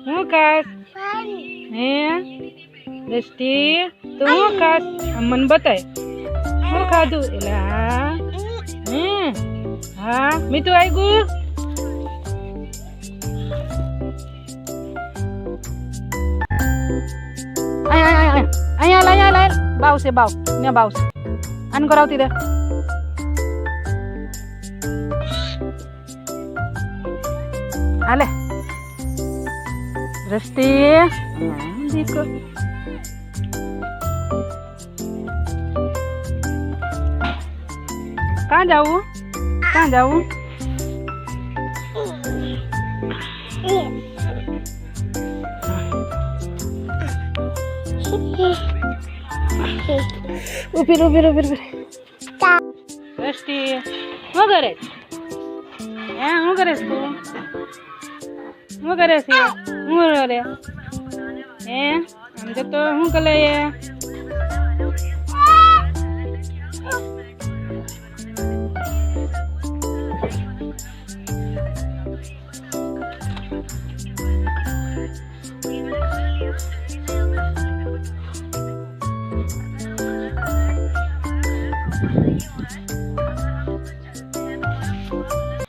હું ખાસ હે દ્રષ્ટિ તું હું ખાસ મને બતાય હું ખાધું એટલે હા મીઠું આવ્યું અહીંયા બાવ છે બાવ ને બાવ છે આને કરાવતી રે હાલે દ્રષ્ટિ દીકો ક્યાં જાવું ઉભી દ્રષ્ટિ શું કરે શું કરે તું શું કરે છે હું રે આમ જતો શું કરે